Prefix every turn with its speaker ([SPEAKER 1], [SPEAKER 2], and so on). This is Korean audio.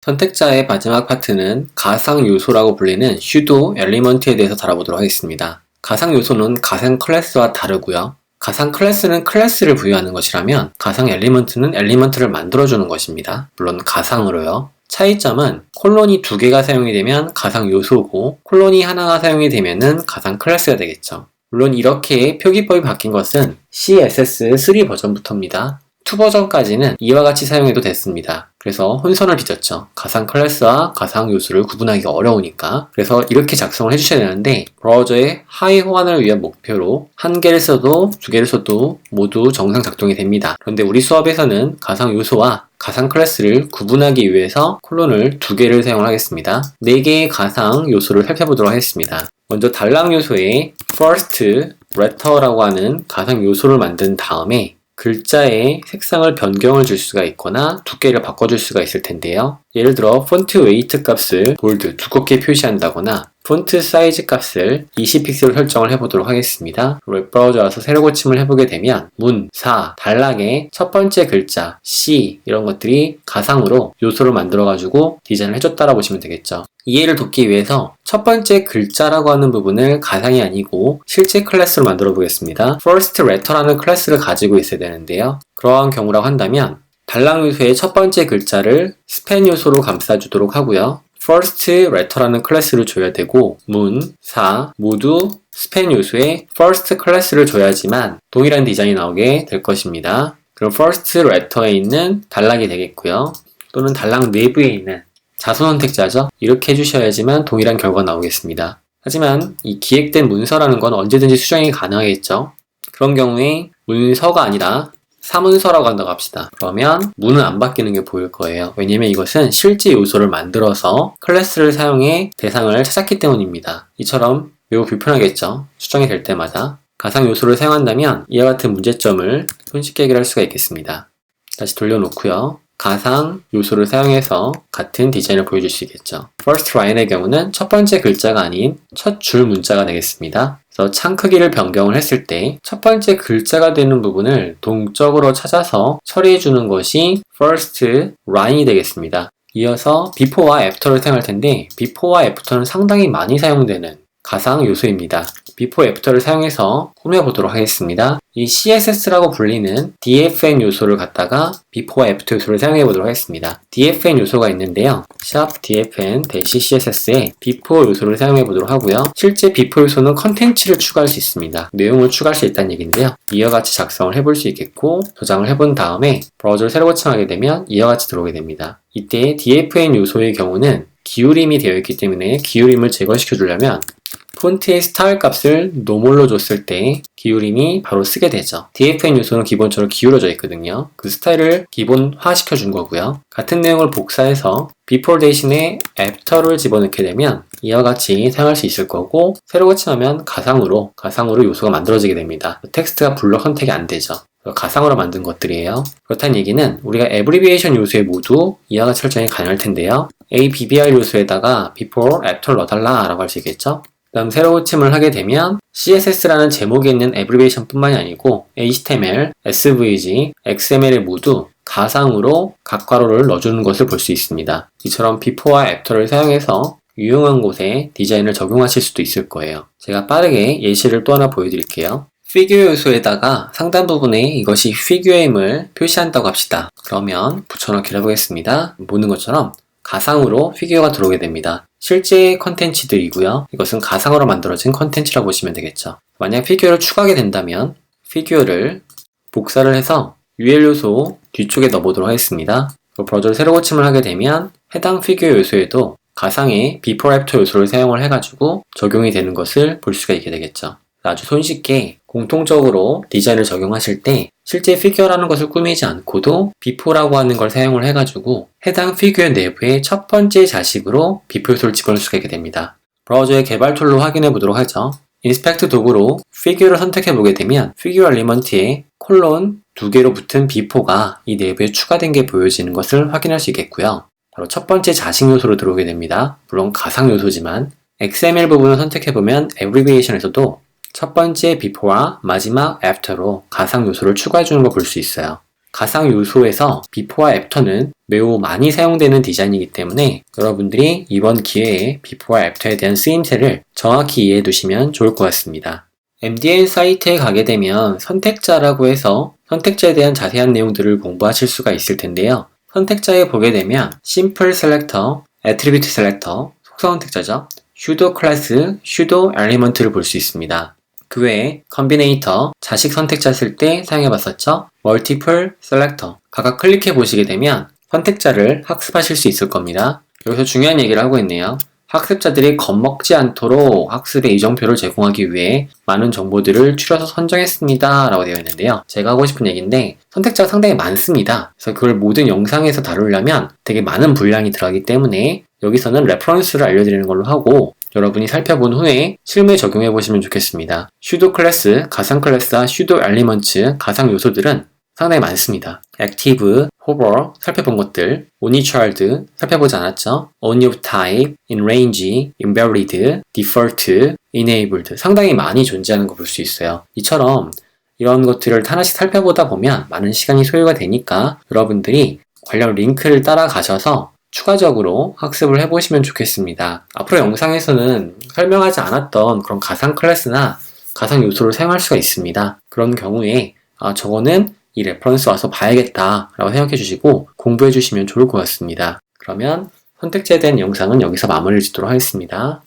[SPEAKER 1] 선택자의 마지막 파트는 가상 요소라고 불리는 슈도 엘리먼트에 대해서 다뤄보도록 하겠습니다. 가상 요소는 가상 클래스와 다르고요. 가상 클래스는 클래스를 부여하는 것이라면 가상 엘리먼트는 엘리먼트를 만들어주는 것입니다. 물론 가상으로요. 차이점은 콜론이 2개가 사용이 되면 가상 요소고 콜론이 하나가 사용이 되면은 가상 클래스가 되겠죠. 물론 이렇게 표기법이 바뀐 것은 CSS3 버전부터입니다. 2 버전까지는 이와 같이 사용해도 됐습니다. 그래서 혼선을 빚었죠. 가상 클래스와 가상 요소를 구분하기가 어려우니까. 그래서 이렇게 작성을 해주셔야 되는데 브라우저의 하위 호환을 위한 목표로 1개를 써도 2개를 써도 모두 정상 작동이 됩니다. 그런데 우리 수업에서는 가상 요소와 가상 클래스를 구분하기 위해서 콜론을 2개를 사용하겠습니다. 4개의 가상 요소를 살펴보도록 하겠습니다. 먼저 달랑 요소에 first letter라고 하는 가상 요소를 만든 다음에 글자의 색상을 변경을 줄 수가 있거나 두께를 바꿔줄 수가 있을 텐데요. 예를 들어 폰트 웨이트 값을 볼드, 두껍게 표시한다거나 폰트 사이즈 값을 20픽셀로 설정을 해보도록 하겠습니다. 웹브라우저 와서 새로 고침을 해보게 되면 문, 사, 단락의 첫 번째 글자, C 이런 것들이 가상으로 요소를 만들어가지고 디자인을 해줬다라고 보시면 되겠죠. 이해를 돕기 위해서 첫 번째 글자라고 하는 부분을 가상이 아니고 실제 클래스로 만들어 보겠습니다. first letter라는 클래스를 가지고 있어야 되는데요. 그러한 경우라고 한다면 달랑 요소의 첫 번째 글자를 스팬 요소로 감싸주도록 하고요. first letter라는 클래스를 줘야 되고 문, 사 모두 스팬 요소에 first 클래스를 줘야지만 동일한 디자인이 나오게 될 것입니다. 그럼 first letter에 있는 단락이 되겠고요. 또는 단락 내부에 있는 자소 선택자죠. 이렇게 해주셔야지만 동일한 결과가 나오겠습니다. 하지만 이 기획된 문서라는 건 언제든지 수정이 가능하겠죠. 그런 경우에 문서가 아니라 사문서라고 한다고 합시다. 그러면 문은 안 바뀌는 게 보일 거예요. 왜냐면 이것은 실제 요소를 만들어서 클래스를 사용해 대상을 찾았기 때문입니다. 이처럼 매우 불편하겠죠. 수정이 될 때마다. 가상 요소를 사용한다면 이와 같은 문제점을 손쉽게 해결할 수가 있겠습니다. 다시 돌려놓고요. 가상 요소를 사용해서 같은 디자인을 보여줄 수 있겠죠. first line의 경우는 첫 번째 글자가 아닌 첫 줄 문자가 되겠습니다. 그래서 창 크기를 변경을 했을 때 첫 번째 글자가 되는 부분을 동적으로 찾아서 처리해 주는 것이 first line이 되겠습니다. 이어서 before와 after를 사용할 텐데 before와 after는 상당히 많이 사용되는 가상 요소입니다. before, after를 사용해서 꾸며보도록 하겠습니다. 이 CSS라고 불리는 DFN 요소를 갖다가 before, after 요소를 사용해보도록 하겠습니다. DFN 요소가 있는데요. -dfn-css에 before 요소를 사용해보도록 하고요. 실제 before 요소는 컨텐츠를 추가할 수 있습니다. 내용을 추가할 수 있다는 얘기인데요. 이와 같이 작성을 해볼 수 있겠고 저장을 해본 다음에 브라우저를 새로 고침하게 되면 이와 같이 들어오게 됩니다. 이때 DFN 요소의 경우는 기울임이 되어 있기 때문에 기울임을 제거시켜 주려면 폰트의 스타일 값을 노멀로 줬을 때 기울임이 바로 쓰게 되죠. DFN 요소는 기본적으로 기울어져 있거든요. 그 스타일을 기본화 시켜준 거고요. 같은 내용을 복사해서 before 대신에 after를 집어넣게 되면 이와 같이 사용할 수 있을 거고 새로 고침하면 가상으로 요소가 만들어지게 됩니다. 텍스트가 블록 선택이 안 되죠. 가상으로 만든 것들이에요. 그렇다는 얘기는 우리가 abbreviation 요소에 모두 이와 같이 설정이 가능할 텐데요. ABBR 요소에다가 before, after 넣어달라 라고 할 수 있겠죠. 그 다음 새로 고침을 하게 되면 CSS라는 제목에 있는 abbreviation 뿐만이 아니고 HTML, SVG, XML에 모두 가상으로 각 괄호를 넣어주는 것을 볼 수 있습니다. 이처럼 before와 after를 사용해서 유용한 곳에 디자인을 적용하실 수도 있을 거예요. 제가 빠르게 예시를 또 하나 보여드릴게요. 피규어 요소에다가 상단 부분에 이것이 피규어임을 표시한다고 합시다. 그러면 붙여넣기를 해보겠습니다. 보는 것처럼 가상으로 피규어가 들어오게 됩니다. 실제 컨텐츠들이고요. 이것은 가상으로 만들어진 컨텐츠라고 보시면 되겠죠. 만약 피규어를 추가하게 된다면 피규어를 복사를 해서 UL 요소 뒤쪽에 넣어보도록 하겠습니다. 브라우저를 새로 고침을 하게 되면 해당 피규어 요소에도 가상의 before, after 요소를 사용을 해가지고 적용이 되는 것을 볼 수가 있게 되겠죠. 아주 손쉽게 공통적으로 디자인을 적용하실 때 실제 피규어라는 것을 꾸미지 않고도 before라고 하는 걸 사용을 해가지고 해당 피규어 내부의 첫 번째 자식으로 before 요소를 집어넣을 수가 있게 됩니다. 브라우저의 개발 툴로 확인해 보도록 하죠. 인스펙트 도구로 피규어를 선택해 보게 되면 피규어 엘리먼트에 콜론 2개로 붙은 before가 이 내부에 추가된 게 보여지는 것을 확인할 수 있겠고요. 바로 첫 번째 자식 요소로 들어오게 됩니다. 물론 가상 요소지만 XML 부분을 선택해 보면 abbreviation에서도 첫 번째 before와 마지막 after로 가상 요소를 추가해 주는 걸 볼 수 있어요. 가상 요소에서 비포와 애프터는 매우 많이 사용되는 디자인이기 때문에 여러분들이 이번 기회에 비포와 애프터에 대한 쓰임새를 정확히 이해해 두시면 좋을 것 같습니다. MDN 사이트에 가게 되면 선택자라고 해서 선택자에 대한 자세한 내용들을 공부하실 수가 있을 텐데요. 선택자에 보게 되면 Simple Selector, Attribute Selector, 속성 선택자죠. Pseudo Class, Pseudo Element를 볼 수 있습니다. 그 외에 Combinator, 자식 선택자 쓸 때 사용해봤었죠. Multiple Selector, 각각 클릭해 보시게 되면 선택자를 학습하실 수 있을 겁니다. 여기서 중요한 얘기를 하고 있네요. 학습자들이 겁먹지 않도록 학습의 이정표를 제공하기 위해 많은 정보들을 추려서 선정했습니다 라고 되어 있는데요. 제가 하고 싶은 얘기인데 선택자가 상당히 많습니다. 그래서 그걸 모든 영상에서 다루려면 되게 많은 분량이 들어가기 때문에 여기서는 레퍼런스를 알려드리는 걸로 하고 여러분이 살펴본 후에 실무에 적용해 보시면 좋겠습니다. 슈도 클래스, 가상 클래스와 슈도 엘리먼츠, 가상 요소들은 상당히 많습니다. 액티브, 호버, 살펴본 것들, only child, 살펴보지 않았죠? only of type, in range, invalid, default, enabled 상당히 많이 존재하는 거 볼 수 있어요. 이처럼 이런 것들을 하나씩 살펴보다 보면 많은 시간이 소요가 되니까 여러분들이 관련 링크를 따라가셔서 추가적으로 학습을 해보시면 좋겠습니다. 앞으로 영상에서는 설명하지 않았던 그런 가상 클래스나 가상 요소를 사용할 수가 있습니다. 그런 경우에 저거는 이 레퍼런스 와서 봐야겠다 라고 생각해 주시고 공부해 주시면 좋을 것 같습니다. 그러면 선택지에 대한 영상은 여기서 마무리를 짓도록 하겠습니다.